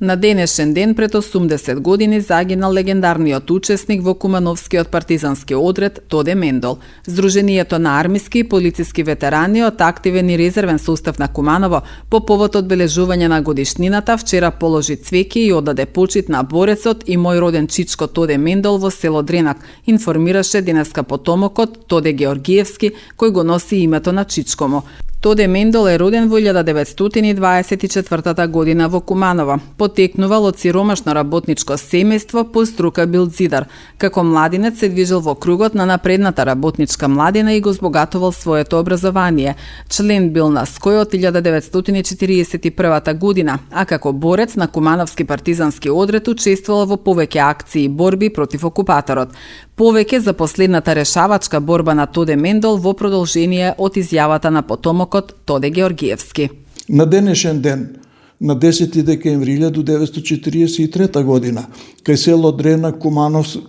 На денешен ден пред 80 години загинал легендарниот учесник во Кумановскиот партизански одред Тоде Мендол. Сдруженијето на армиски и полициски ветерани од активен и резервен состав на Куманово по повод одбележување на годишнината вчера положи цвеќе и одаде почит на борецот и мој роден чичко Тоде Мендол во село Дренак, информираше денеска потомокот Тоде Георгиевски, кој го носи името на чичко му. Тоде Мендол е роден во 1924 година во Куманово. Потекнувал од сиромашно работничко семејство, по струка бил зидар. Како младинец се движил во кругот на напредната работничка младина и го збогатувал своето образование. Член бил на СКОЈ од 1941 година, а како борец на Кумановски партизански одред учествувал во повеќе акции и борби против окупаторот. Повеќе за последната решавачка борба на Тоде Мендол во продолжение од изјавата на потомокот Тоде Георгиевски. На денешен ден, на 10 декември 1943 година, кај село Дренак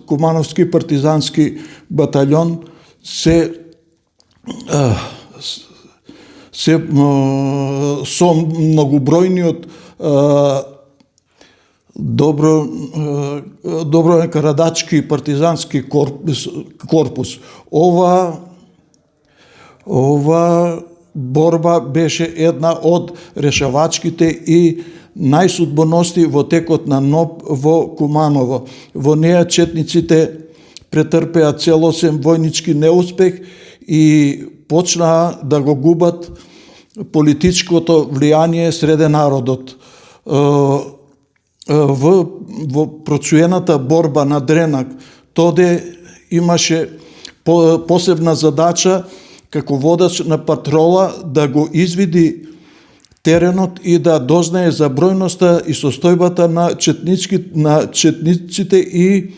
Кумановски партизански батальон со многобројниот доброекарадачки партизански корпус. Ова борба беше една од решавачките и најсудбоности во текот на НОБ во Куманово. Во неја четниците претрпеа целосен војнички неуспех и почнаа да го губат политичкото влијание среде народот. Во процуената борба на Дренак, Тоде имаше посебна задача како водач на патрола да го извиди теренот и да дознае за бројноста и состојбата на четниците и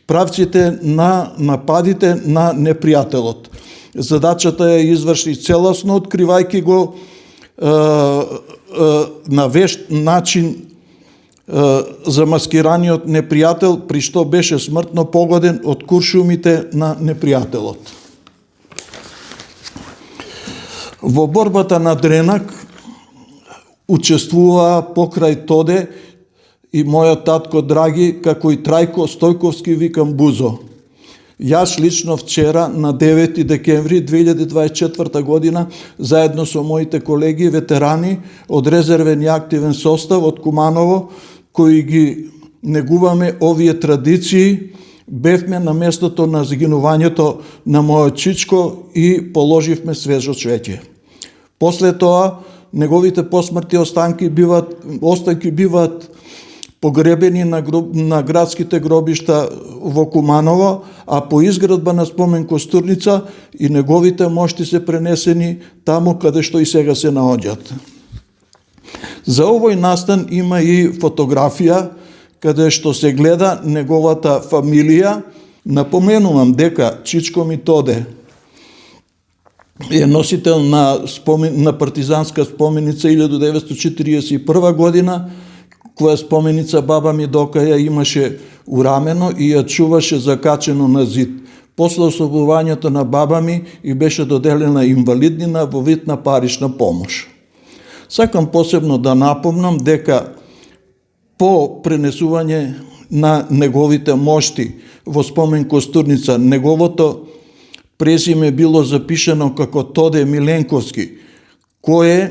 правците на нападите на непријателот. Задачата ја изврши целосно, откривајќи го на вешт начин замаскираниот непријател, при што беше смртно погоден од куршумите на непријателот. Во борбата на Дренак учествуваа покрај Тоде и мојот татко Драги, како и Трајко Стојковски, викам Бузо. Јас лично вчера на 9 декември 2024 година заедно со моите колеги ветерани од резервен и активен состав од Куманово, кои ги негуваме овие традиции, бевме на местото на загинувањето на мојот чичко и положивме свежо цвеќе. После тоа, неговите посмртни останки биваат погребени на градските гробишта во Куманово, а по изградба на спомен костурница и неговите мошти се пренесени таму каде што и сега се наоѓаат. За овој настан има и фотографија каде што се гледа неговата фамилија. Напоменувам дека чичко ми Тоде е носител на партизанска споменица 1941 година, која споменица баба ми дока ја имаше урамено и ја чуваше закачено на зид. После ослободувањето на баба ми и беше доделена инвалиднина во вид на парична помош. Сакам посебно да напомнам дека по пренесување на неговите мошти во спомен костурница, неговото презиме било запишено како Тоде Миленковски, кое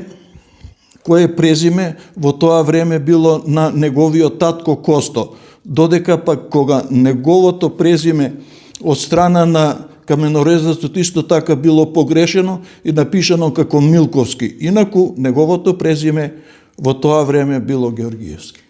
презиме во тоа време било на неговиот татко Косто, додека пак кога неговото презиме од страна на каменорезецот исто така било погрешено и напишано како Милковски. Инаку неговото презиме во тоа време било Георгиевски.